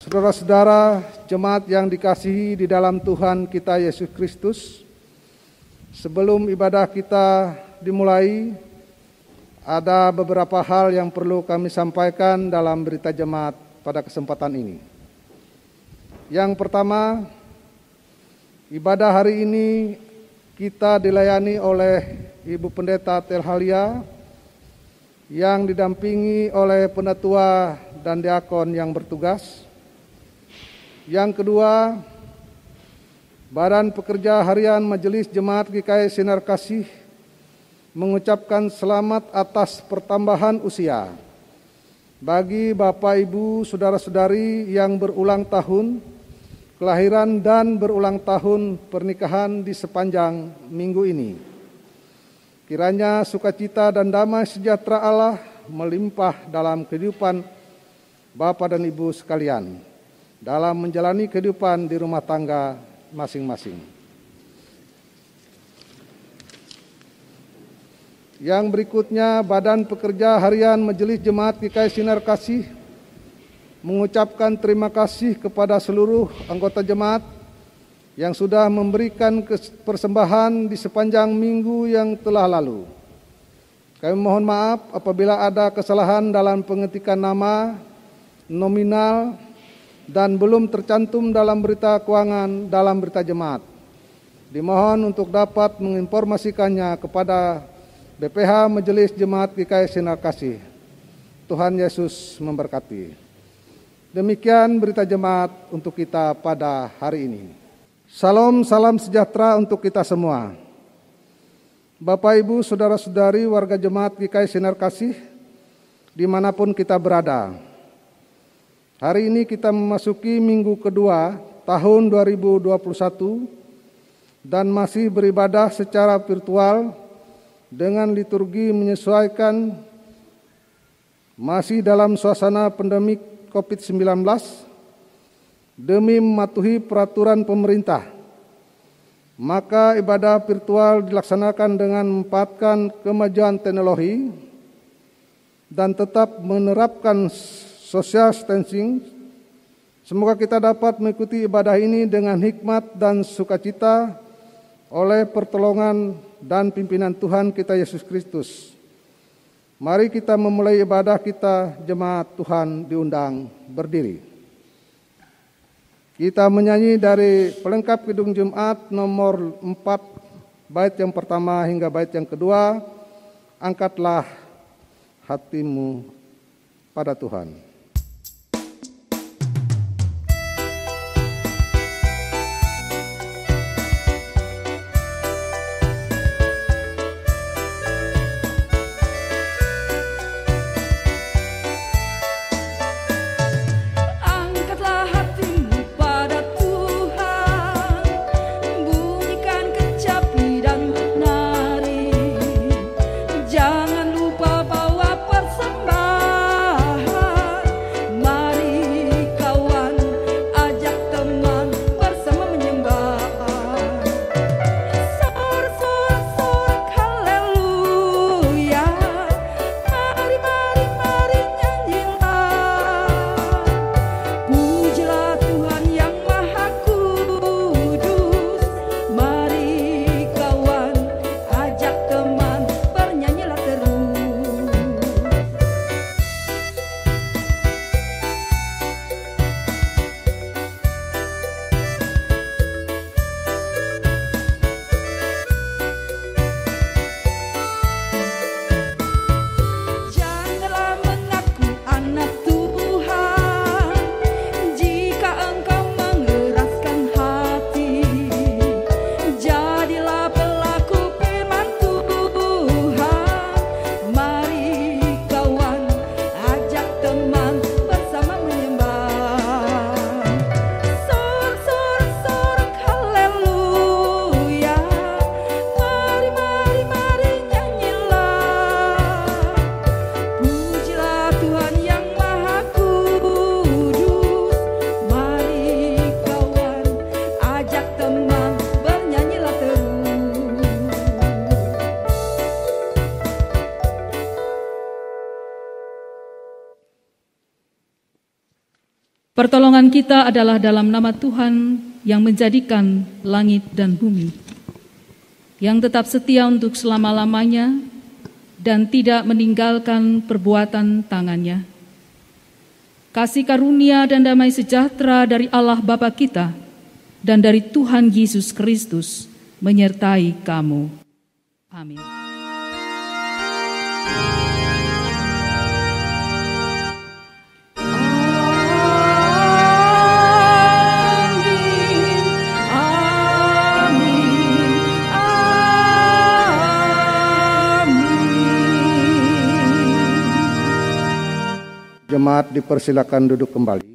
Saudara-saudara jemaat yang dikasihi di dalam Tuhan kita Yesus Kristus, sebelum ibadah kita dimulai, ada beberapa hal yang perlu kami sampaikan dalam berita jemaat pada kesempatan ini. Yang pertama, ibadah hari ini kita dilayani oleh Ibu Pendeta Telhalia yang didampingi oleh penatua dan diakon yang bertugas. Yang kedua, Badan Pekerja Harian Majelis Jemaat GKI Sinar Kasih mengucapkan selamat atas pertambahan usia bagi Bapak Ibu Saudara-saudari yang berulang tahun kelahiran dan berulang tahun pernikahan di sepanjang minggu ini. Kiranya sukacita dan damai sejahtera Allah melimpah dalam kehidupan Bapak dan Ibu sekalian dalam menjalani kehidupan di rumah tangga masing-masing. Yang berikutnya, Badan Pekerja Harian Majelis Jemaat GKI Sinar Kasih mengucapkan terima kasih kepada seluruh anggota jemaat yang sudah memberikan persembahan di sepanjang minggu yang telah lalu. Kami mohon maaf apabila ada kesalahan dalam pengetikan nama, nominal, dan belum tercantum dalam berita keuangan dalam berita jemaat. Dimohon untuk dapat menginformasikannya kepada BPH Majelis Jemaat GKI Sinar Kasih. Tuhan Yesus memberkati. Demikian berita jemaat untuk kita pada hari ini. Salam sejahtera untuk kita semua. Bapak Ibu Saudara-saudari warga jemaat GKI Sinar Kasih dimanapun kita berada. Hari ini kita memasuki minggu kedua tahun 2021 dan masih beribadah secara virtual dengan liturgi menyesuaikan masih dalam suasana pandemik COVID-19 demi mematuhi peraturan pemerintah. Maka ibadah virtual dilaksanakan dengan memanfaatkan kemajuan teknologi dan tetap menerapkan social distancing. Semoga kita dapat mengikuti ibadah ini dengan hikmat dan sukacita oleh pertolongan dan pimpinan Tuhan kita Yesus Kristus. Mari kita memulai ibadah kita, jemaat Tuhan diundang berdiri. Kita menyanyi dari pelengkap Kidung Jumat nomor 4, bait yang pertama hingga bait yang kedua. Angkatlah hatimu pada Tuhan. Jangan lupa bawa persembahan. Pertolongan kita adalah dalam nama Tuhan yang menjadikan langit dan bumi, yang tetap setia untuk selama-lamanya dan tidak meninggalkan perbuatan tangannya. Kasih karunia dan damai sejahtera dari Allah Bapa kita dan dari Tuhan Yesus Kristus menyertai kamu. Amin. Jemaat dipersilakan duduk kembali.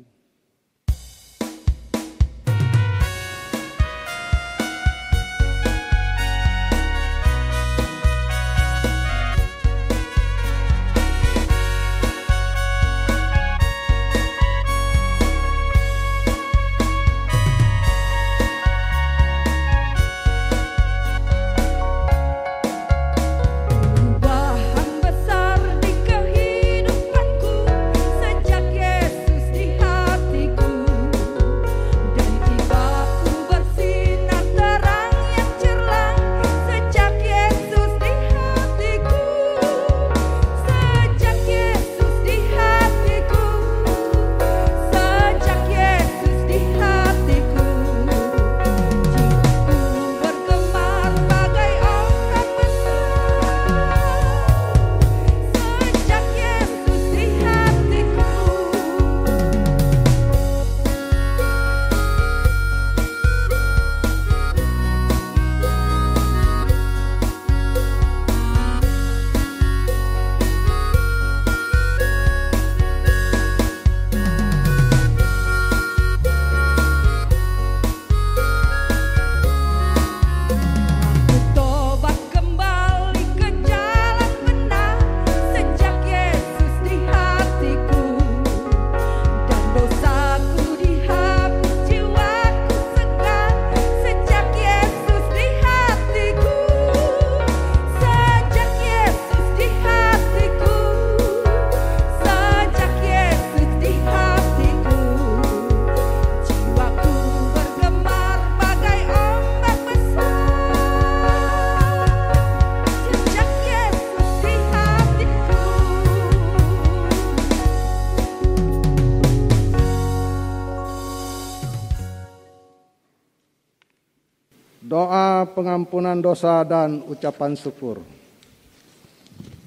Doa pengampunan dosa dan ucapan syukur.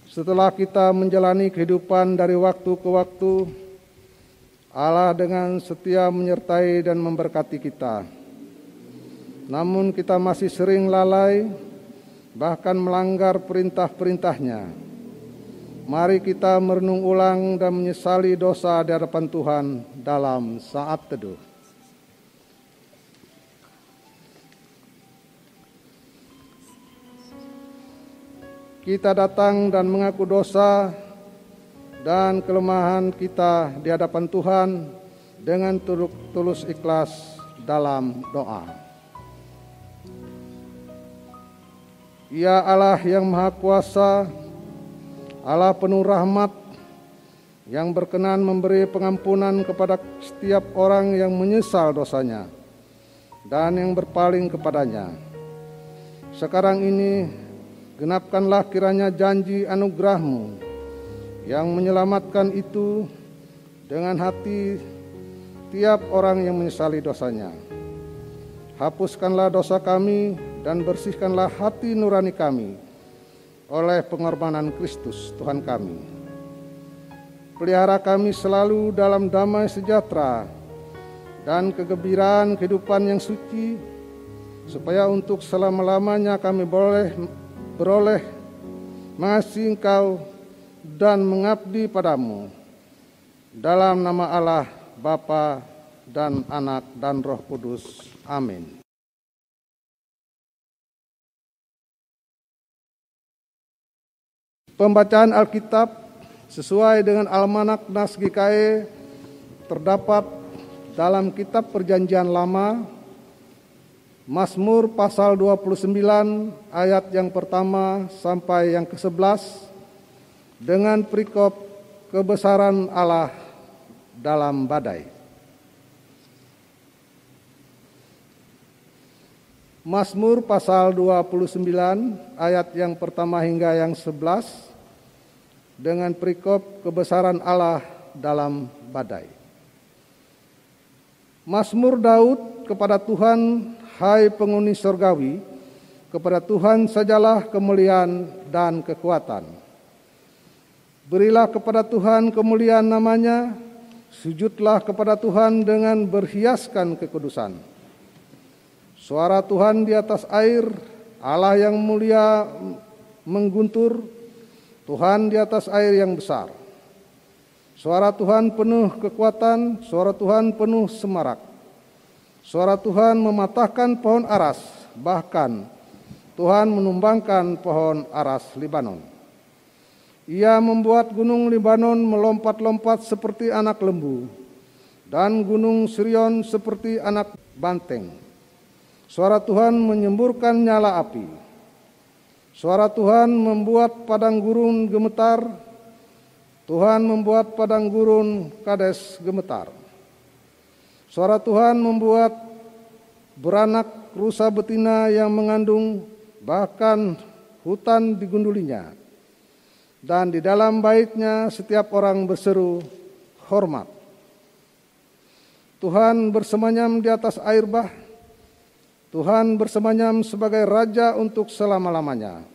Setelah kita menjalani kehidupan dari waktu ke waktu, Allah dengan setia menyertai dan memberkati kita. Namun kita masih sering lalai, bahkan melanggar perintah-perintahnya. Mari kita merenung ulang dan menyesali dosa di hadapan Tuhan dalam saat teduh. Kita datang dan mengaku dosa dan kelemahan kita di hadapan Tuhan dengan tulus ikhlas dalam doa. Ya Allah yang Maha Kuasa, Allah penuh rahmat, yang berkenan memberi pengampunan kepada setiap orang yang menyesal dosanya dan yang berpaling kepadanya. Sekarang ini, genapkanlah kiranya janji anugerah-Mu yang menyelamatkan itu dengan hati tiap orang yang menyesali dosanya. Hapuskanlah dosa kami dan bersihkanlah hati nurani kami oleh pengorbanan Kristus Tuhan kami. Pelihara kami selalu dalam damai sejahtera dan kegembiraan kehidupan yang suci, supaya untuk selama-lamanya kami beroleh mengasihi Engkau dan mengabdi padamu. Dalam nama Allah, Bapa dan Anak dan Roh Kudus. Amin. Pembacaan Alkitab sesuai dengan Almanak Nas GKI terdapat dalam Kitab Perjanjian Lama, Mazmur pasal 29 ayat yang pertama sampai yang ke-11 dengan perikop kebesaran Allah dalam badai. Mazmur pasal 29 ayat yang pertama hingga yang 11 dengan perikop kebesaran Allah dalam badai. Mazmur Daud kepada Tuhan, hai penghuni surgawi, kepada Tuhan sajalah kemuliaan dan kekuatan. Berilah kepada Tuhan kemuliaan namanya, sujudlah kepada Tuhan dengan berhiaskan kekudusan. Suara Tuhan di atas air, Allah yang mulia mengguntur, Tuhan di atas air yang besar. Suara Tuhan penuh kekuatan, suara Tuhan penuh semarak. Suara Tuhan mematahkan pohon aras, bahkan Tuhan menumbangkan pohon aras Libanon. Ia membuat gunung Libanon melompat-lompat seperti anak lembu, dan gunung Sirion seperti anak banteng. Suara Tuhan menyemburkan nyala api. Suara Tuhan membuat padang gurun gemetar. Tuhan membuat padang gurun Kades gemetar. Suara Tuhan membuat beranak rusa betina yang mengandung, bahkan hutan digundulinya. Dan di dalam baitnya setiap orang berseru, hormat. Tuhan bersemayam di atas air bah. Tuhan bersemayam sebagai Raja untuk selama-lamanya.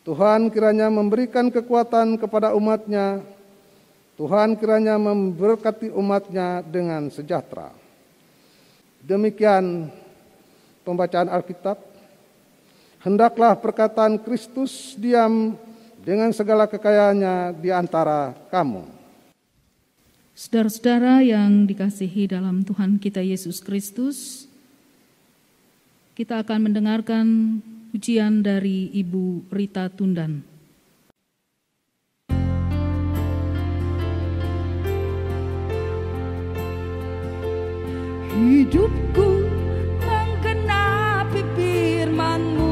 Tuhan kiranya memberikan kekuatan kepada umat-Nya. Tuhan kiranya memberkati umat-Nya dengan sejahtera. Demikian pembacaan Alkitab. Hendaklah perkataan Kristus diam dengan segala kekayaannya di antara kamu. Saudara-saudara yang dikasihi dalam Tuhan kita Yesus Kristus, kita akan mendengarkan pujian dari Ibu Rita Tundan. Hidupku menggenapi firman-Mu,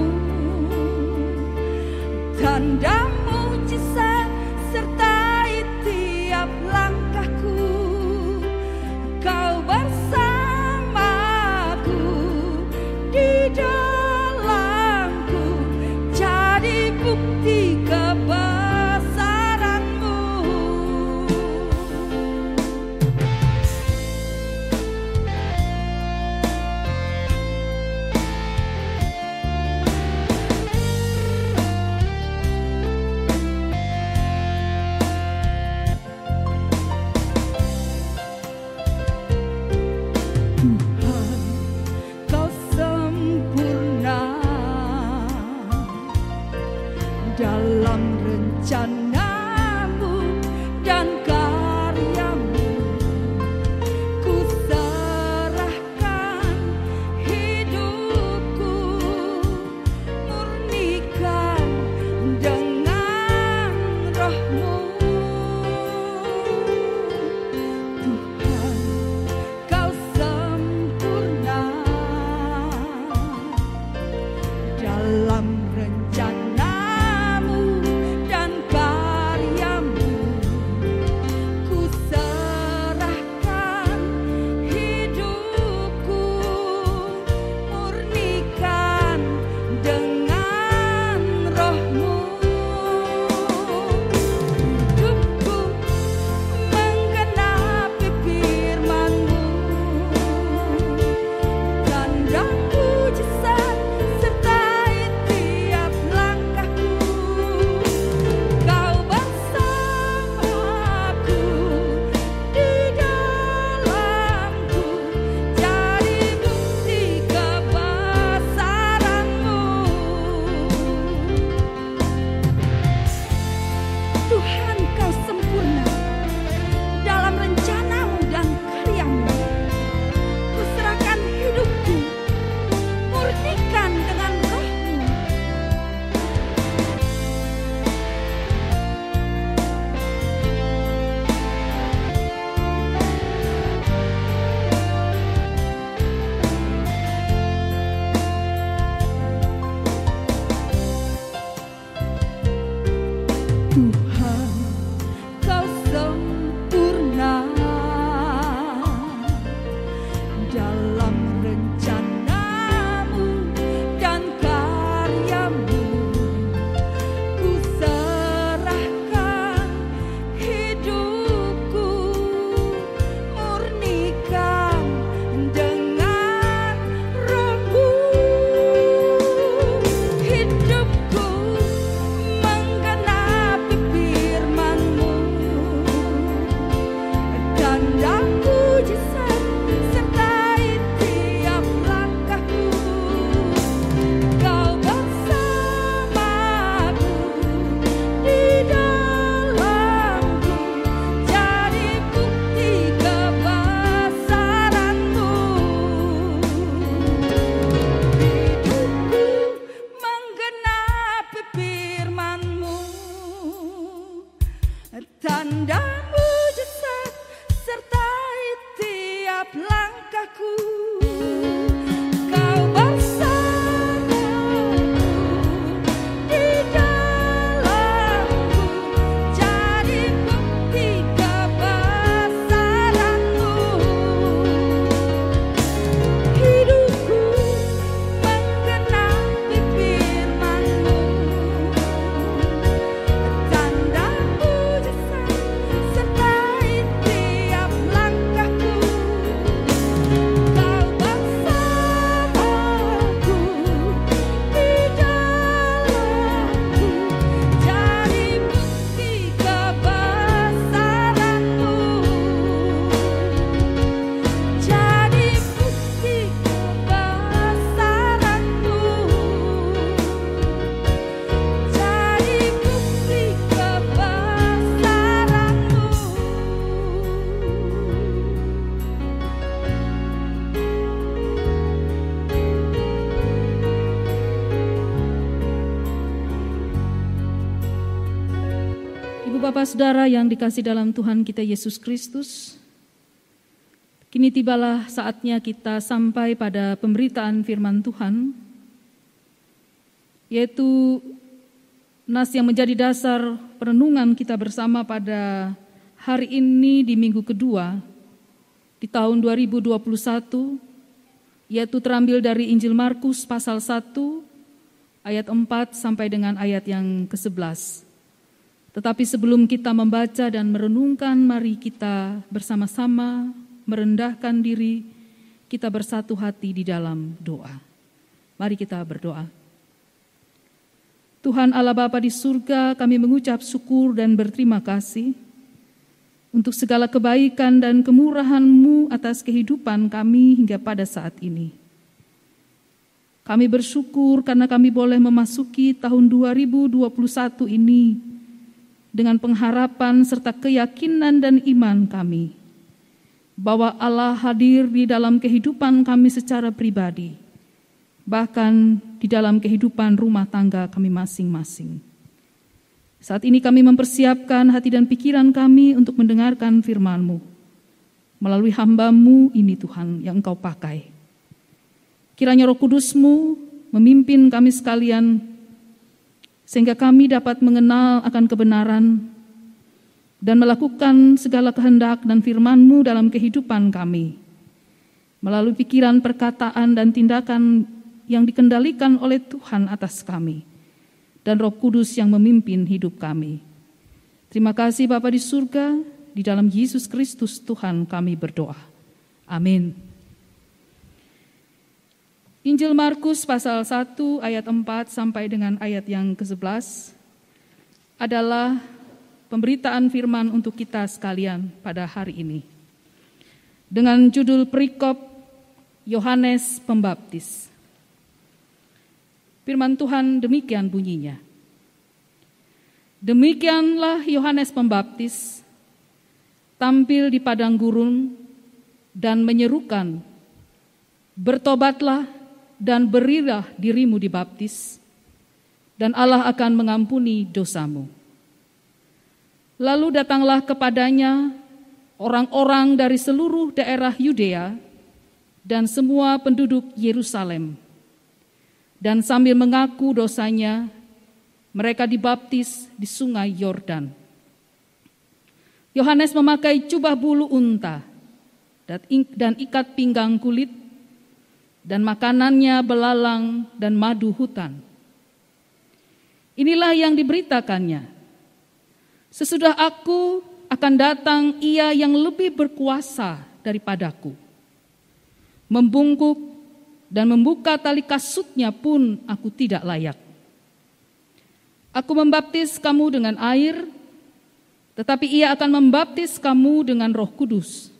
tanda mujizat sertai tiap langkahku. Kau bersamaku di dalamku, jadi bukti kebesaran-Mu. Kau sempurna dalam rencana-Mu dan karya-Mu. Ku serahkan hidupku, murnikan dengan Roh-Mu. Tuhan, Kau sempurna dalam rencana-Mu dan karya-Mu. Ku serahkan hidupku, murnikan dengan Roh-Mu. tanda mujizat sertai tiap langkahku. Kau bersamaku di dalamku, jadi bukti kebesaranmu. Hidupku menggenapi firman-Mu, tanda mujizat sertai tiap langkahku. Kau bersamaku di dalamku, jadi bukti kebesaran-Mu, jadi bukti kebesaran-Mu, jadi bukti Ibu Bapak Saudara yang dikasih dalam Tuhan kita Yesus Kristus, kini tibalah saatnya kita sampai pada pemberitaan firman Tuhan, yaitu nas yang menjadi dasar perenungan kita bersama pada hari ini di minggu kedua di tahun 2021, yaitu terambil dari Injil Markus pasal 1 ayat 4 sampai dengan ayat yang ke-11. Tetapi sebelum kita membaca dan merenungkan, mari kita bersama-sama merendahkan diri, kita bersatu hati di dalam doa. Mari kita berdoa. Tuhan Allah Bapa di surga, kami mengucap syukur dan berterima kasih untuk segala kebaikan dan kemurahan-Mu atas kehidupan kami hingga pada saat ini. Kami bersyukur karena kami boleh memasuki tahun 2021 ini dengan pengharapan serta keyakinan dan iman kami bahwa Allah hadir di dalam kehidupan kami secara pribadi, bahkan di dalam kehidupan rumah tangga kami masing-masing. Saat ini kami mempersiapkan hati dan pikiran kami untuk mendengarkan firman-Mu melalui hamba-Mu ini Tuhan yang Engkau pakai. Kiranya Roh Kudus-Mu memimpin kami sekalian, sehingga kami dapat mengenal akan kebenaran dan melakukan segala kehendak dan firman-Mu dalam kehidupan kami, melalui pikiran, perkataan, dan tindakan yang dikendalikan oleh Tuhan atas kami, dan Roh Kudus yang memimpin hidup kami. Terima kasih Bapa di surga, di dalam Yesus Kristus Tuhan kami berdoa. Amin. Injil Markus pasal 1 ayat 4 sampai dengan ayat yang ke-11 adalah pemberitaan firman untuk kita sekalian pada hari ini. Dengan judul perikop Yohanes Pembaptis. Firman Tuhan demikian bunyinya. Demikianlah Yohanes Pembaptis tampil di padang gurun dan menyerukan, bertobatlah dan berilah dirimu dibaptis, dan Allah akan mengampuni dosamu. Lalu datanglah kepadanya orang-orang dari seluruh daerah Yudea dan semua penduduk Yerusalem, dan sambil mengaku dosanya, mereka dibaptis di sungai Yordan. Yohanes memakai jubah bulu unta dan ikat pinggang kulit, dan makanannya belalang dan madu hutan. Inilah yang diberitakannya. Sesudah aku akan datang Ia yang lebih berkuasa daripadaku. Membungkuk dan membuka tali kasutnya pun aku tidak layak. Aku membaptis kamu dengan air, tetapi Ia akan membaptis kamu dengan Roh Kudus.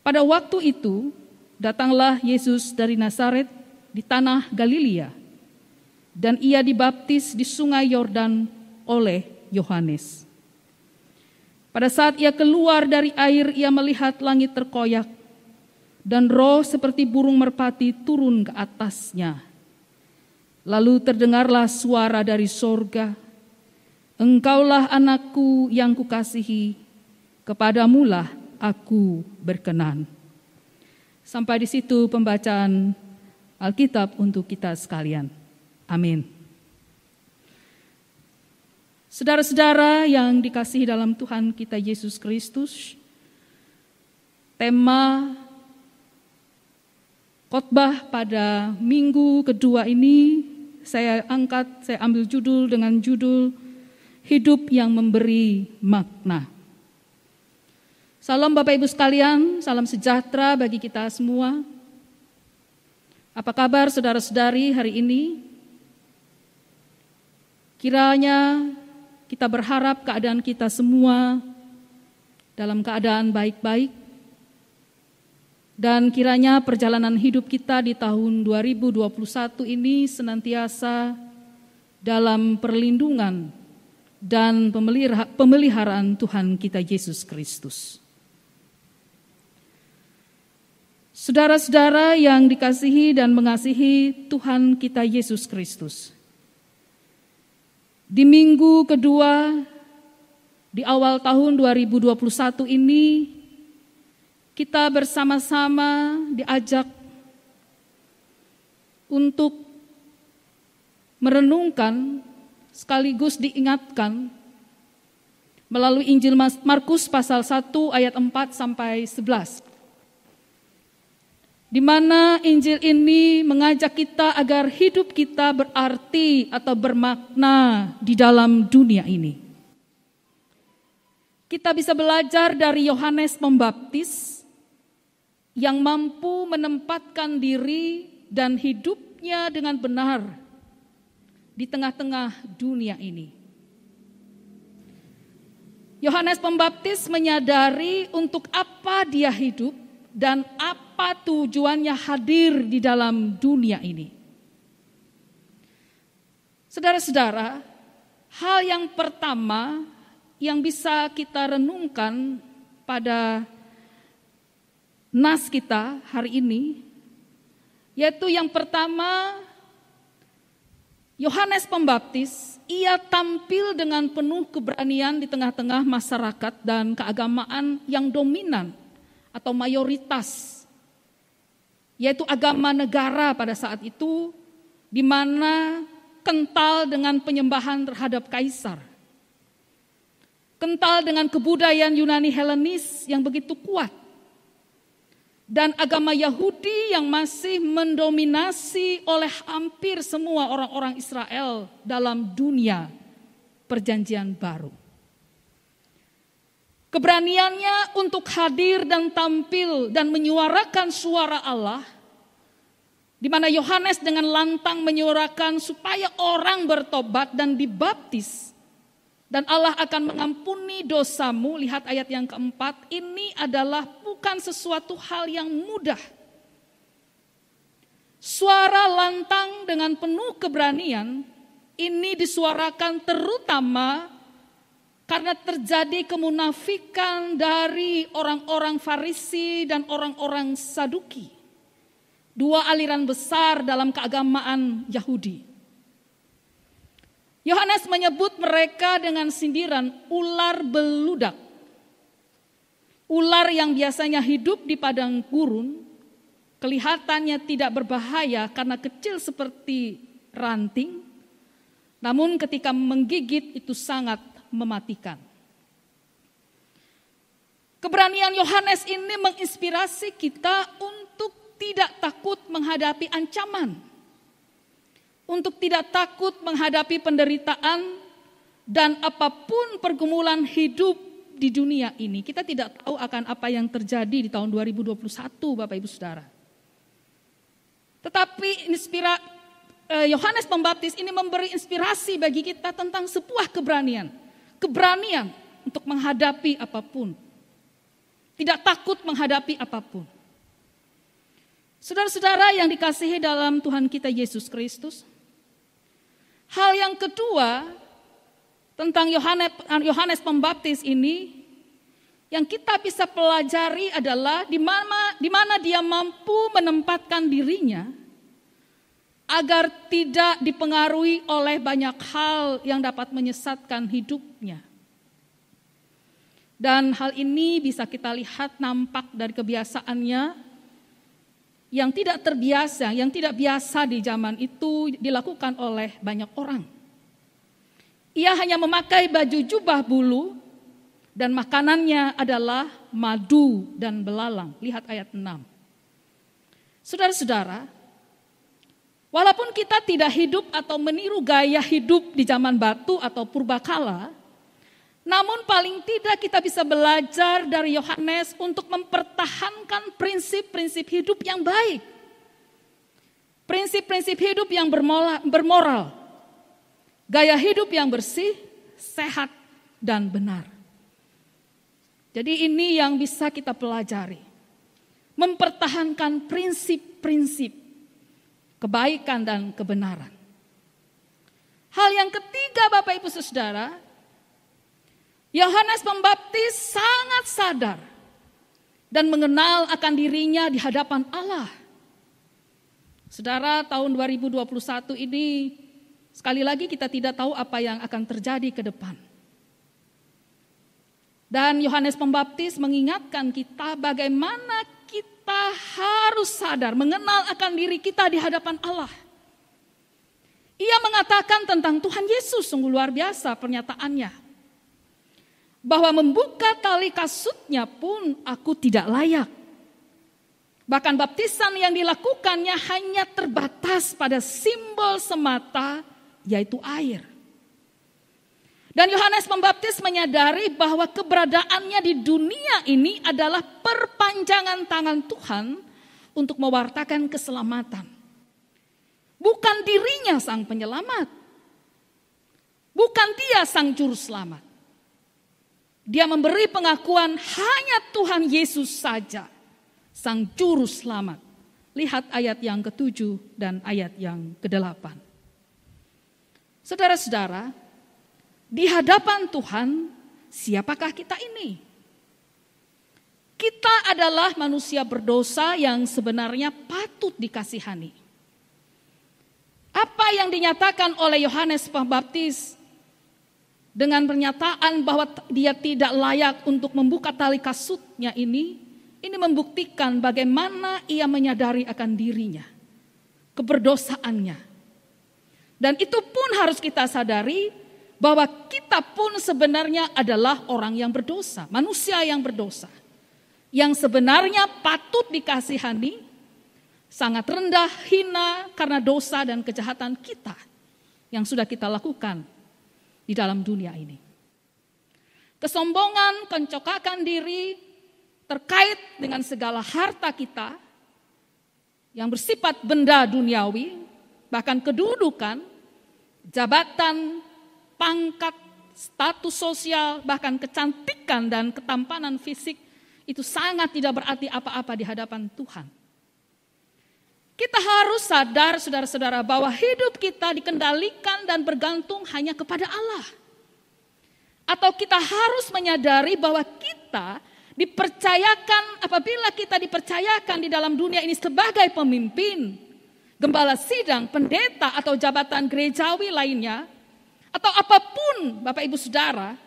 Pada waktu itu, datanglah Yesus dari Nazaret di tanah Galilea, dan Ia dibaptis di sungai Yordan oleh Yohanes. Pada saat Ia keluar dari air, Ia melihat langit terkoyak, dan roh seperti burung merpati turun ke atasnya. Lalu terdengarlah suara dari sorga, Engkaulah anakku yang kukasihi, kepadamulah aku berkenan. Sampai di situ pembacaan Alkitab untuk kita sekalian. Amin. Saudara-saudara yang dikasihi dalam Tuhan kita Yesus Kristus, tema khotbah pada minggu kedua ini saya ambil judul dengan judul Hidup yang Memberi Makna. Salam Bapak Ibu sekalian, salam sejahtera bagi kita semua. Apa kabar saudara-saudari hari ini? Kiranya kita berharap keadaan kita semua dalam keadaan baik-baik. Dan kiranya perjalanan hidup kita di tahun 2021 ini senantiasa dalam perlindungan dan pemeliharaan Tuhan kita Yesus Kristus. Saudara-saudara yang dikasihi dan mengasihi Tuhan kita Yesus Kristus. Di minggu kedua di awal tahun 2021 ini kita bersama-sama diajak untuk merenungkan sekaligus diingatkan melalui Injil Markus pasal 1 ayat 4 sampai 11. Di mana Injil ini mengajak kita agar hidup kita berarti atau bermakna di dalam dunia ini. Kita bisa belajar dari Yohanes Pembaptis yang mampu menempatkan diri dan hidupnya dengan benar di tengah-tengah dunia ini. Yohanes Pembaptis menyadari untuk apa dia hidup dan apa tujuannya hadir di dalam dunia ini. Saudara-saudara, hal yang pertama yang bisa kita renungkan pada nas kita hari ini, yaitu yang pertama, Yohanes Pembaptis, ia tampil dengan penuh keberanian di tengah-tengah masyarakat dan keagamaan yang dominan atau mayoritas, yaitu agama negara pada saat itu, di mana kental dengan penyembahan terhadap kaisar, kental dengan kebudayaan Yunani Helenis yang begitu kuat, dan agama Yahudi yang masih mendominasi oleh hampir semua orang-orang Israel dalam dunia Perjanjian Baru. Keberaniannya untuk hadir dan tampil dan menyuarakan suara Allah, di mana Yohanes dengan lantang menyuarakan supaya orang bertobat dan dibaptis, dan Allah akan mengampuni dosamu. Lihat ayat yang keempat, ini adalah bukan sesuatu hal yang mudah. Suara lantang dengan penuh keberanian ini disuarakan terutama karena terjadi kemunafikan dari orang-orang Farisi dan orang-orang Saduki. Dua aliran besar dalam keagamaan Yahudi. Yohanes menyebut mereka dengan sindiran ular beludak. Ular yang biasanya hidup di padang gurun, kelihatannya tidak berbahaya karena kecil seperti ranting, namun ketika menggigit itu sangat mematikan. Keberanian Yohanes ini menginspirasi kita untuk tidak takut menghadapi ancaman, untuk tidak takut menghadapi penderitaan dan apapun pergumulan hidup di dunia ini. Kita tidak tahu akan apa yang terjadi di tahun 2021, Bapak Ibu Saudara. Tetapi Yohanes Pembaptis ini memberi inspirasi bagi kita tentang sebuah keberanian untuk menghadapi apapun. Tidak takut menghadapi apapun. Saudara-saudara yang dikasihi dalam Tuhan kita Yesus Kristus, hal yang kedua tentang Yohanes Pembaptis ini yang kita bisa pelajari adalah di mana dia mampu menempatkan dirinya agar tidak dipengaruhi oleh banyak hal yang dapat menyesatkan hidupnya. Dan hal ini bisa kita lihat nampak dari kebiasaannya yang tidak terbiasa, yang tidak biasa di zaman itu dilakukan oleh banyak orang. Ia hanya memakai baju jubah bulu dan makanannya adalah madu dan belalang. Lihat ayat 6. Saudara-saudara, walaupun kita tidak hidup atau meniru gaya hidup di zaman batu atau purbakala, namun paling tidak kita bisa belajar dari Yohanes untuk mempertahankan prinsip-prinsip hidup yang baik. Prinsip-prinsip hidup yang bermoral. Gaya hidup yang bersih, sehat, dan benar. Jadi ini yang bisa kita pelajari. Mempertahankan prinsip-prinsip kebaikan dan kebenaran. Hal yang ketiga Bapak Ibu Saudara, Yohanes Pembaptis sangat sadar dan mengenal akan dirinya di hadapan Allah. Saudara, tahun 2021 ini sekali lagi kita tidak tahu apa yang akan terjadi ke depan. Dan Yohanes Pembaptis mengingatkan kita bagaimana kita harus sadar, mengenal akan diri kita di hadapan Allah. Ia mengatakan tentang Tuhan Yesus, sungguh luar biasa pernyataannya. Bahwa membuka tali kasutnya pun aku tidak layak. Bahkan baptisan yang dilakukannya hanya terbatas pada simbol semata, yaitu air. Dan Yohanes Pembaptis menyadari bahwa keberadaannya di dunia ini adalah perpanjangan tangan Tuhan untuk mewartakan keselamatan. Bukan dirinya sang penyelamat. Bukan dia sang juru selamat. Dia memberi pengakuan hanya Tuhan Yesus saja, sang juru selamat. Lihat ayat yang ke-7 dan ayat yang ke-8. Saudara-saudara, di hadapan Tuhan, siapakah kita ini? Kita adalah manusia berdosa yang sebenarnya patut dikasihani. Apa yang dinyatakan oleh Yohanes Pembaptis dengan pernyataan bahwa dia tidak layak untuk membuka tali kasutnya ini membuktikan bagaimana ia menyadari akan dirinya, keberdosaannya. Dan itu pun harus kita sadari bahwa kita pun sebenarnya adalah orang yang berdosa, manusia yang berdosa. Yang sebenarnya patut dikasihani, sangat rendah, hina karena dosa dan kejahatan kita yang sudah kita lakukan di dalam dunia ini. Kesombongan, pencokakan diri terkait dengan segala harta kita yang bersifat benda duniawi, bahkan kedudukan, jabatan, pangkat, status sosial, bahkan kecantikan dan ketampanan fisik itu sangat tidak berarti apa-apa di hadapan Tuhan. Kita harus sadar saudara-saudara bahwa hidup kita dikendalikan dan bergantung hanya kepada Allah. Atau kita harus menyadari bahwa kita dipercayakan, apabila kita dipercayakan di dalam dunia ini sebagai pemimpin, gembala sidang, pendeta atau jabatan gerejawi lainnya, atau apapun Bapak Ibu Saudara,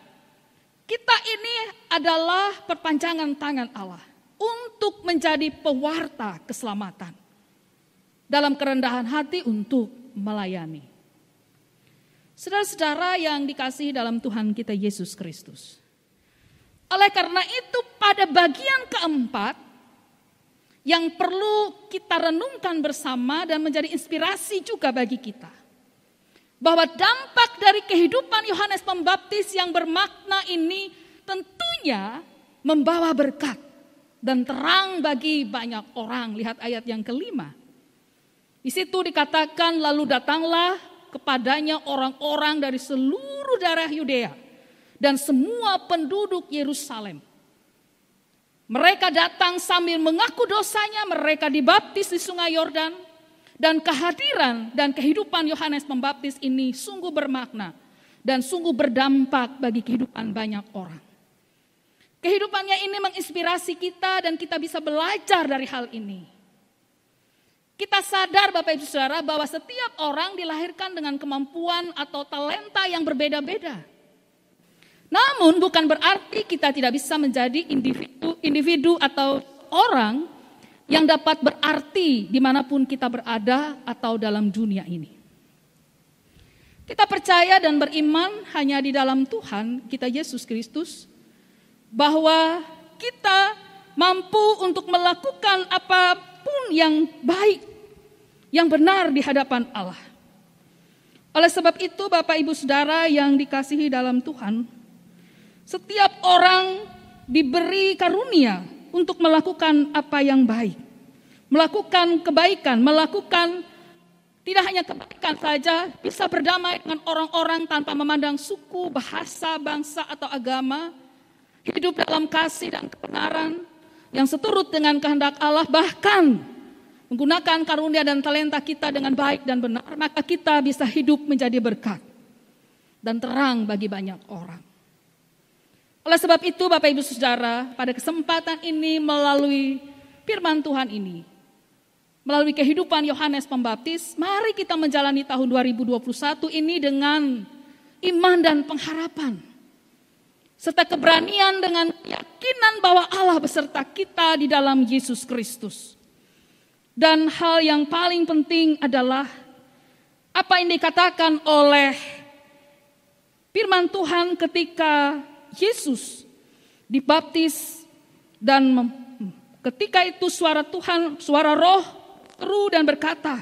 kita ini adalah perpanjangan tangan Allah untuk menjadi pewarta keselamatan. Dalam kerendahan hati untuk melayani. Saudara-saudara yang dikasihi dalam Tuhan kita Yesus Kristus. Oleh karena itu pada bagian keempat yang perlu kita renungkan bersama dan menjadi inspirasi juga bagi kita. Bahwa dampak dari kehidupan Yohanes Pembaptis yang bermakna ini tentunya membawa berkat dan terang bagi banyak orang. Lihat ayat yang kelima. Di situ dikatakan lalu datanglah kepadanya orang-orang dari seluruh daerah Yudea dan semua penduduk Yerusalem. Mereka datang sambil mengaku dosanya, mereka dibaptis di sungai Yordan. Dan kehadiran dan kehidupan Yohanes Pembaptis ini sungguh bermakna dan sungguh berdampak bagi kehidupan banyak orang. Kehidupannya ini menginspirasi kita dan kita bisa belajar dari hal ini. Kita sadar Bapak Ibu Saudara bahwa setiap orang dilahirkan dengan kemampuan atau talenta yang berbeda-beda. Namun bukan berarti kita tidak bisa menjadi individu atau orang yang dapat berarti dimanapun kita berada atau dalam dunia ini. Kita percaya dan beriman hanya di dalam Tuhan kita Yesus Kristus, bahwa kita mampu untuk melakukan apapun yang baik, yang benar di hadapan Allah. Oleh sebab itu Bapak Ibu Saudara yang dikasihi dalam Tuhan, setiap orang diberi karunia untuk melakukan apa yang baik, melakukan kebaikan, melakukan tidak hanya kebaikan saja, bisa berdamai dengan orang-orang tanpa memandang suku, bahasa, bangsa atau agama, hidup dalam kasih dan kebenaran yang seturut dengan kehendak Allah, bahkan menggunakan karunia dan talenta kita dengan baik dan benar, maka kita bisa hidup menjadi berkat dan terang bagi banyak orang. Oleh sebab itu Bapak Ibu Saudara, pada kesempatan ini melalui firman Tuhan ini, melalui kehidupan Yohanes Pembaptis, mari kita menjalani tahun 2021 ini dengan iman dan pengharapan, serta keberanian dengan keyakinan bahwa Allah beserta kita di dalam Yesus Kristus. Dan hal yang paling penting adalah apa yang dikatakan oleh firman Tuhan ketika Yesus dibaptis, dan ketika itu suara Tuhan, suara Roh seru dan berkata,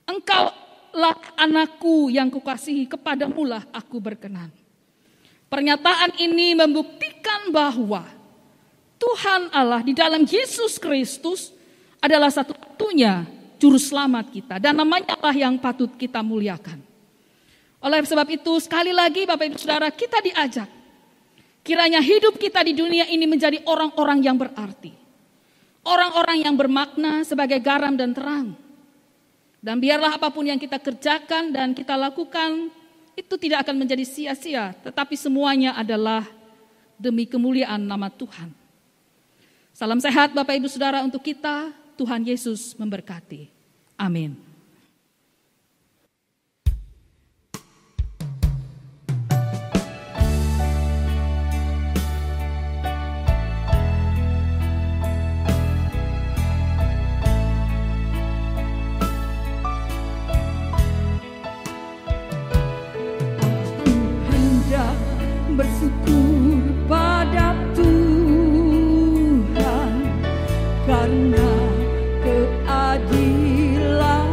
"Engkaulah anakku yang kukasihi, kepadamulah aku berkenan." Pernyataan ini membuktikan bahwa Tuhan Allah di dalam Yesus Kristus adalah satu-satunya juru selamat kita, dan namanya lah yang patut kita muliakan. Oleh sebab itu sekali lagi Bapak Ibu Saudara, kita diajak kiranya hidup kita di dunia ini menjadi orang-orang yang berarti, orang-orang yang bermakna sebagai garam dan terang. Dan biarlah apapun yang kita kerjakan dan kita lakukan itu tidak akan menjadi sia-sia, tetapi semuanya adalah demi kemuliaan nama Tuhan. Salam sehat Bapak Ibu Saudara untuk kita. Tuhan Yesus memberkati. Amin. Hendak bersyukur pada Tuhan karena keadilan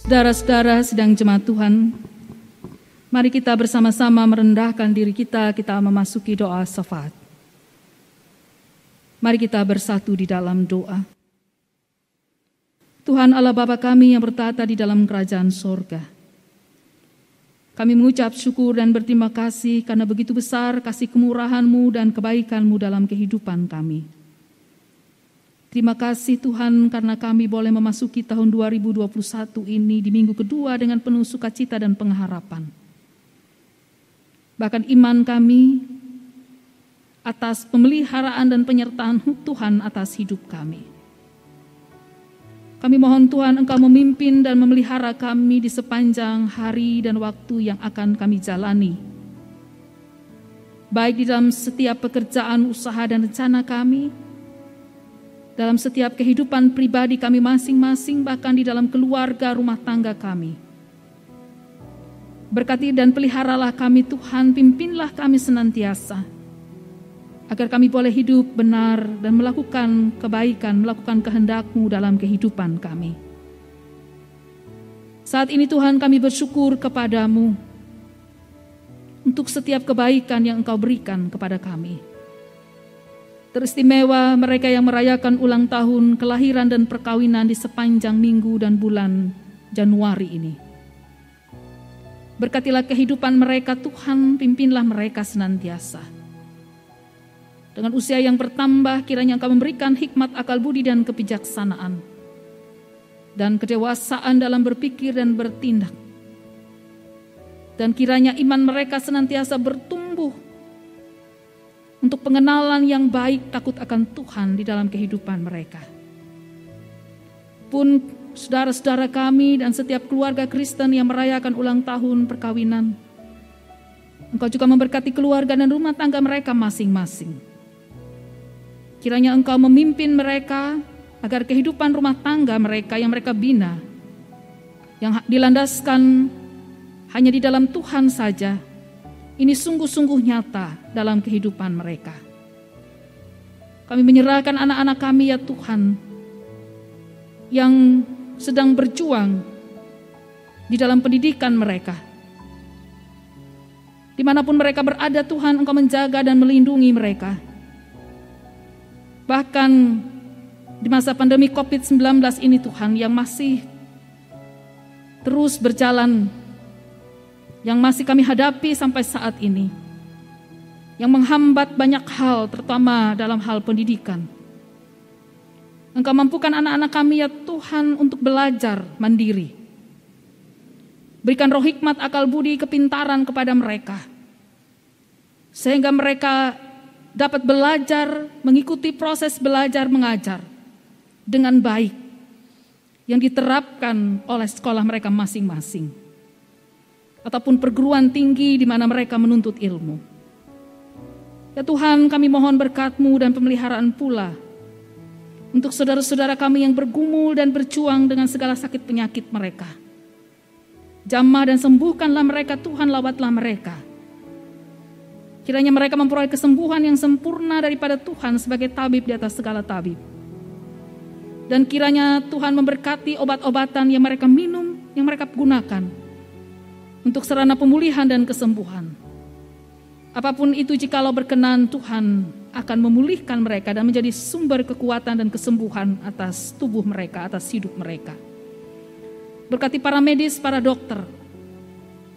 Saudara-saudara sedang jemaat Tuhan, mari kita bersama-sama merendahkan diri kita memasuki doa syafaat. Mari kita bersatu di dalam doa. Tuhan Allah Bapa kami yang bertata di dalam kerajaan sorga, kami mengucap syukur dan berterima kasih karena begitu besar kasih kemurahan-Mu dan kebaikan-Mu dalam kehidupan kami. Terima kasih Tuhan karena kami boleh memasuki tahun 2021 ini di minggu kedua dengan penuh sukacita dan pengharapan. Bahkan iman kami atas pemeliharaan dan penyertaan Tuhan atas hidup kami. Kami mohon Tuhan Engkau memimpin dan memelihara kami di sepanjang hari dan waktu yang akan kami jalani. Baik di dalam setiap pekerjaan, usaha dan rencana kami, dalam setiap kehidupan pribadi kami masing-masing, bahkan di dalam keluarga rumah tangga kami. Berkati dan peliharalah kami Tuhan, pimpinlah kami senantiasa, agar kami boleh hidup benar dan melakukan kebaikan, melakukan kehendak-Mu dalam kehidupan kami. Saat ini Tuhan kami bersyukur kepada-Mu untuk setiap kebaikan yang Engkau berikan kepada kami. Teristimewa mereka yang merayakan ulang tahun kelahiran dan perkawinan di sepanjang minggu dan bulan Januari ini. Berkatilah kehidupan mereka Tuhan, pimpinlah mereka senantiasa. Dengan usia yang bertambah, kiranya Engkau memberikan hikmat, akal budi dan kebijaksanaan, dan kedewasaan dalam berpikir dan bertindak. Dan kiranya iman mereka senantiasa bertumbuh untuk pengenalan yang baik, takut akan Tuhan di dalam kehidupan mereka. Pun saudara-saudara kami dan setiap keluarga Kristen yang merayakan ulang tahun perkawinan, Engkau juga memberkati keluarga dan rumah tangga mereka masing-masing. Kiranya Engkau memimpin mereka agar kehidupan rumah tangga mereka yang mereka bina, yang dilandaskan hanya di dalam Tuhan saja, ini sungguh-sungguh nyata dalam kehidupan mereka. Kami menyerahkan anak-anak kami ya Tuhan, yang sedang berjuang di dalam pendidikan mereka. Dimanapun mereka berada Tuhan, Engkau menjaga dan melindungi mereka. Bahkan di masa pandemi COVID-19 ini Tuhan, yang masih terus berjalan, yang masih kami hadapi sampai saat ini, yang menghambat banyak hal, terutama dalam hal pendidikan. Engkau mampukan anak-anak kami ya Tuhan untuk belajar mandiri. Berikan roh hikmat, akal budi, kepintaran kepada mereka, sehingga mereka dapat belajar, mengikuti proses belajar mengajar dengan baik yang diterapkan oleh sekolah mereka masing-masing, ataupun perguruan tinggi di mana mereka menuntut ilmu. Ya Tuhan, kami mohon berkat-Mu dan pemeliharaan pula untuk saudara-saudara kami yang bergumul dan berjuang dengan segala sakit penyakit mereka. Jamah dan sembuhkanlah mereka Tuhan, lawatlah mereka. Kiranya mereka memperoleh kesembuhan yang sempurna daripada Tuhan sebagai tabib di atas segala tabib. Dan kiranya Tuhan memberkati obat-obatan yang mereka minum, yang mereka gunakan untuk sarana pemulihan dan kesembuhan. Apapun itu, jikalau berkenan, Tuhan akan memulihkan mereka dan menjadi sumber kekuatan dan kesembuhan atas tubuh mereka, atas hidup mereka. Berkati para medis, para dokter,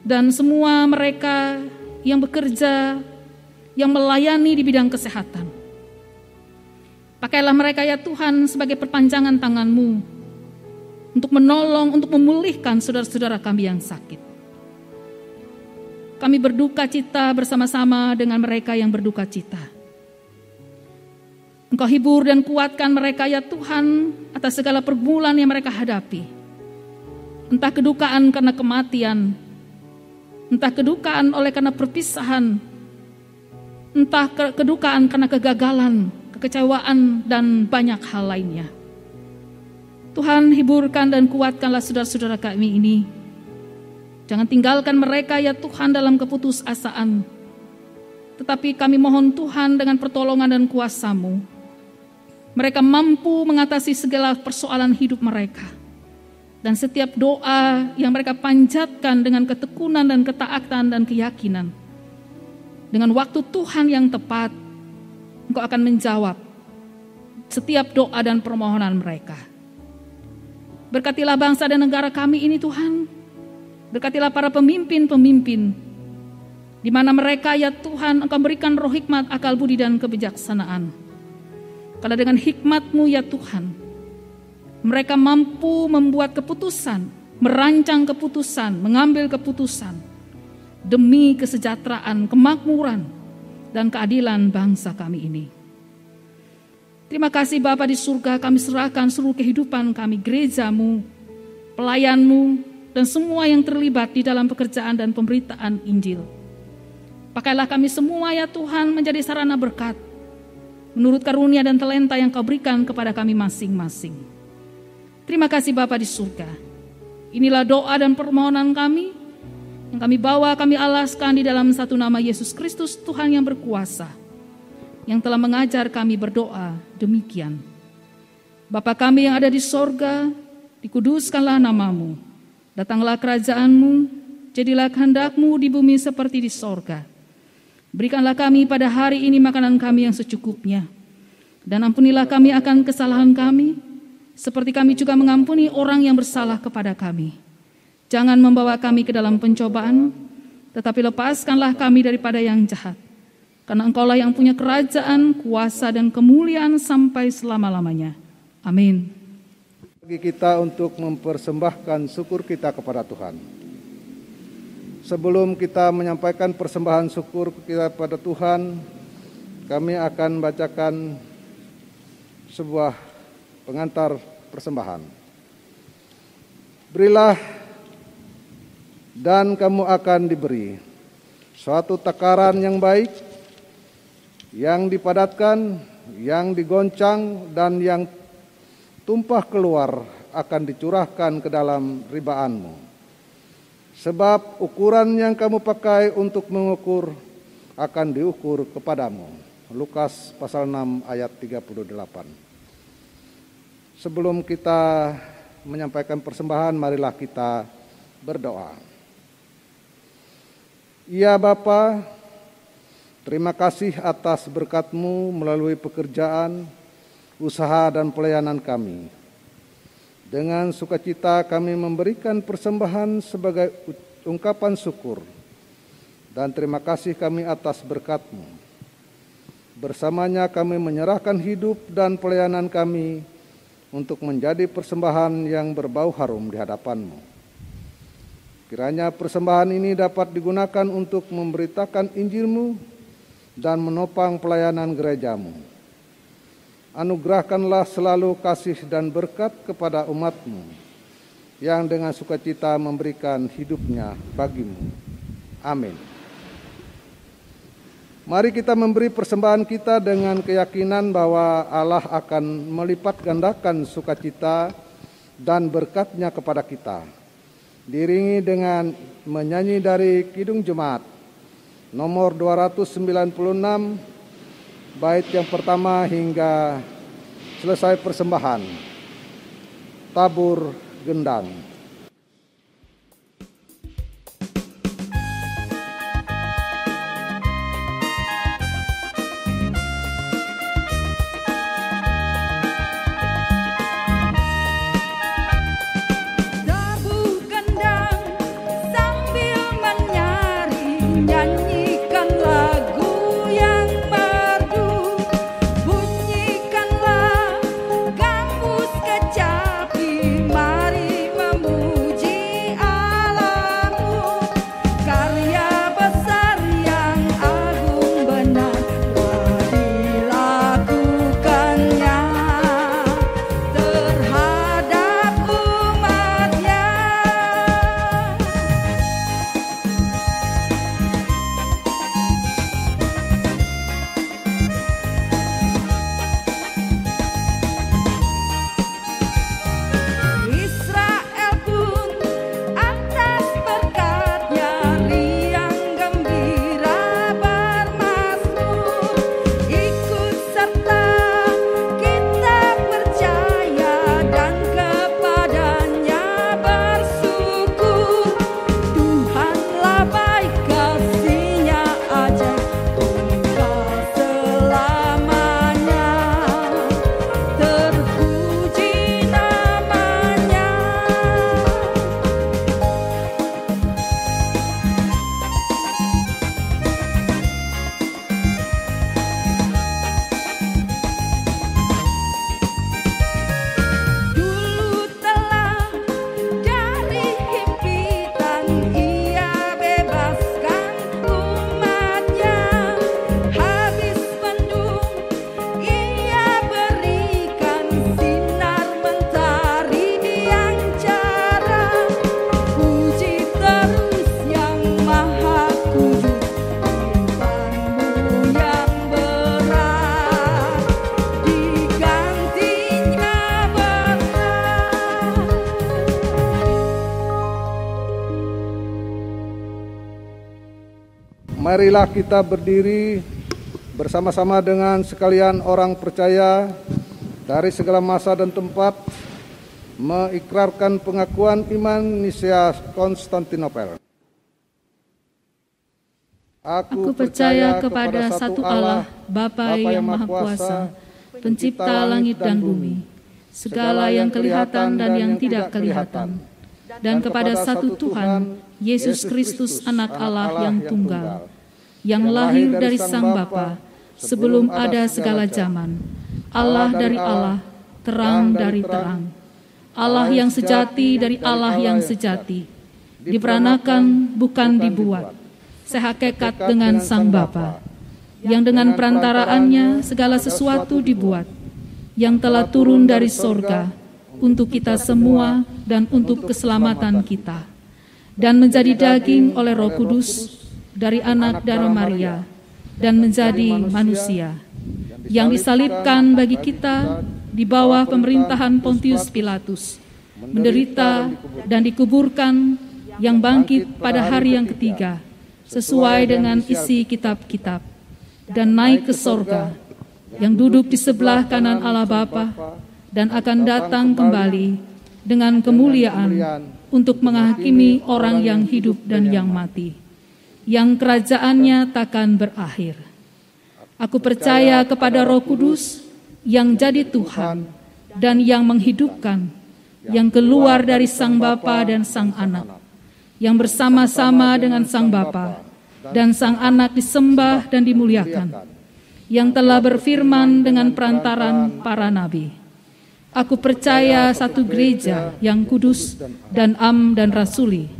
dan semua mereka yang bekerja, yang melayani di bidang kesehatan. Pakailah mereka ya Tuhan sebagai perpanjangan tangan-Mu untuk menolong, untuk memulihkan saudara-saudara kami yang sakit. Kami berduka cita bersama-sama dengan mereka yang berduka cita. Engkau hibur dan kuatkan mereka ya Tuhan atas segala pergumulan yang mereka hadapi. Entah kedukaan karena kematian, entah kedukaan oleh karena perpisahan, entah kedukaan karena kegagalan, kekecewaan, dan banyak hal lainnya. Tuhan, hiburkan dan kuatkanlah saudara-saudara kami ini. Jangan tinggalkan mereka ya Tuhan dalam keputusasaan. Tetapi kami mohon Tuhan dengan pertolongan dan kuasa-Mu, mereka mampu mengatasi segala persoalan hidup mereka. Dan setiap doa yang mereka panjatkan dengan ketekunan dan ketaatan dan keyakinan, dengan waktu Tuhan yang tepat, Engkau akan menjawab setiap doa dan permohonan mereka. Berkatilah bangsa dan negara kami ini Tuhan. Berkatilah para pemimpin-pemimpin, di mana mereka ya Tuhan Engkau berikan roh hikmat, akal budi dan kebijaksanaan. Karena dengan hikmat-Mu ya Tuhan, mereka mampu membuat keputusan, merancang keputusan, mengambil keputusan demi kesejahteraan, kemakmuran, dan keadilan bangsa kami ini. Terima kasih Bapa di surga, kami serahkan seluruh kehidupan kami, gereja-Mu, pelayan-Mu, dan semua yang terlibat di dalam pekerjaan dan pemberitaan Injil. Pakailah kami semua ya Tuhan menjadi sarana berkat, menurut karunia dan talenta yang Kau berikan kepada kami masing-masing. Terima kasih Bapa di surga. Inilah doa dan permohonan kami, yang kami bawa, kami alaskan di dalam satu nama Yesus Kristus, Tuhan yang berkuasa, yang telah mengajar kami berdoa demikian. Bapa kami yang ada di sorga, dikuduskanlah nama-Mu, datanglah kerajaan-Mu, jadilah kehendak-Mu di bumi seperti di sorga. Berikanlah kami pada hari ini makanan kami yang secukupnya, dan ampunilah kami akan kesalahan kami, seperti kami juga mengampuni orang yang bersalah kepada kami. Jangan membawa kami ke dalam pencobaan, tetapi lepaskanlah kami daripada yang jahat. Karena Engkaulah yang punya kerajaan, kuasa, dan kemuliaan sampai selama-lamanya. Amin. Bagi kita untuk mempersembahkan syukur kita kepada Tuhan. Sebelum kita menyampaikan persembahan syukur kita kepada Tuhan, kami akan bacakan sebuah pengantar persembahan. Berilah dan kamu akan diberi suatu takaran yang baik, yang dipadatkan, yang digoncang, dan yang tumpah keluar akan dicurahkan ke dalam ribaanmu. Sebab ukuran yang kamu pakai untuk mengukur akan diukur kepadamu. Lukas pasal 6 ayat 38. Sebelum kita menyampaikan persembahan, marilah kita berdoa. Ya Bapa, terima kasih atas berkat-Mu melalui pekerjaan, usaha, dan pelayanan kami. Dengan sukacita kami memberikan persembahan sebagai ungkapan syukur dan terima kasih kami atas berkat-Mu. Bersamanya kami menyerahkan hidup dan pelayanan kami untuk menjadi persembahan yang berbau harum di hadapan-Mu. Kiranya persembahan ini dapat digunakan untuk memberitakan Injil-Mu dan menopang pelayanan gereja-Mu. Anugerahkanlah selalu kasih dan berkat kepada umat-Mu yang dengan sukacita memberikan hidupnya bagi-Mu. Amin. Mari kita memberi persembahan kita dengan keyakinan bahwa Allah akan melipat gandakan sukacita dan berkat-Nya kepada kita. Diiringi dengan menyanyi dari Kidung Jemaat nomor 296, bait yang pertama hingga selesai persembahan. Tabur gendang. Kecapi, mari Marilah kita berdiri bersama-sama dengan sekalian orang percaya dari segala masa dan tempat, mengikrarkan pengakuan iman Nisia Konstantinopel. Aku percaya kepada satu Allah, Bapa yang Maha Kuasa, Pencipta langit dan bumi, segala yang kelihatan dan yang tidak kelihatan, dan kepada satu Tuhan, Yesus Kristus, Anak Allah yang tunggal, yang lahir dari Sang Bapa sebelum ada segala zaman, Allah dari Allah, terang dari terang, Allah yang sejati dari Allah yang sejati, diperanakan bukan dibuat, sehakikat dengan Sang Bapa, yang dengan perantaraannya segala sesuatu dibuat, yang telah turun dari sorga untuk kita semua dan untuk keselamatan kita, dan menjadi daging oleh Roh Kudus dari anak darah Maria, dan menjadi manusia, yang disalibkan bagi kita di bawah pemerintahan Pontius Pilatus, menderita dan dikuburkan, yang bangkit pada hari yang ketiga, sesuai dengan isi kitab-kitab, dan naik ke sorga, yang duduk di sebelah kanan Allah Bapa, dan akan datang kembali dengan kemuliaan untuk menghakimi orang yang hidup dan yang mati, yang kerajaannya takkan berakhir. Aku percaya kepada Roh Kudus yang jadi Tuhan dan yang menghidupkan, yang keluar dari Sang Bapa dan Sang Anak, yang bersama-sama dengan Sang Bapa dan Sang Anak disembah dan dimuliakan, yang telah berfirman dengan perantaran para nabi. Aku percaya satu gereja yang kudus dan am dan rasuli.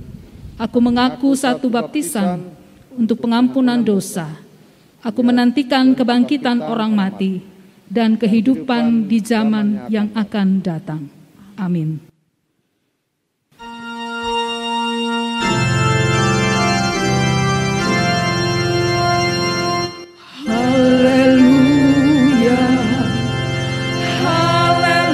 Aku mengaku satu baptisan untuk pengampunan dosa. Aku menantikan kebangkitan orang mati dan kehidupan di zaman yang akan datang. Amin. Haleluya, haleluya, haleluya.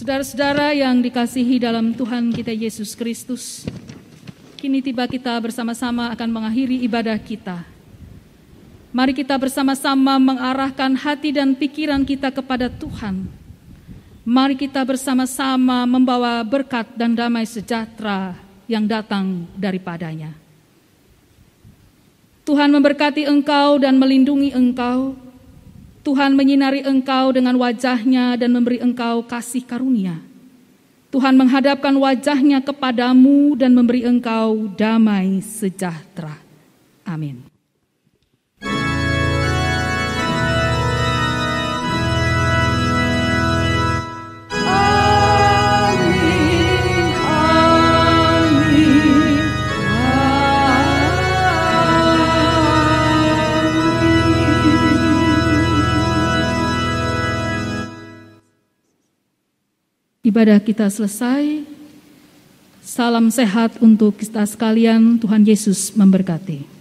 Saudara-saudara yang dikasihi dalam Tuhan kita Yesus Kristus, kini tiba kita bersama-sama akan mengakhiri ibadah kita. Mari kita bersama-sama mengarahkan hati dan pikiran kita kepada Tuhan. Mari kita bersama-sama membawa berkat dan damai sejahtera yang datang daripadanya. Tuhan memberkati engkau dan melindungi engkau. Tuhan menyinari engkau dengan wajah-Nya dan memberi engkau kasih karunia. Tuhan menghadapkan wajah-Nya kepadamu dan memberi engkau damai sejahtera. Amin. Ibadah kita selesai. Salam sehat untuk kita sekalian. Tuhan Yesus memberkati.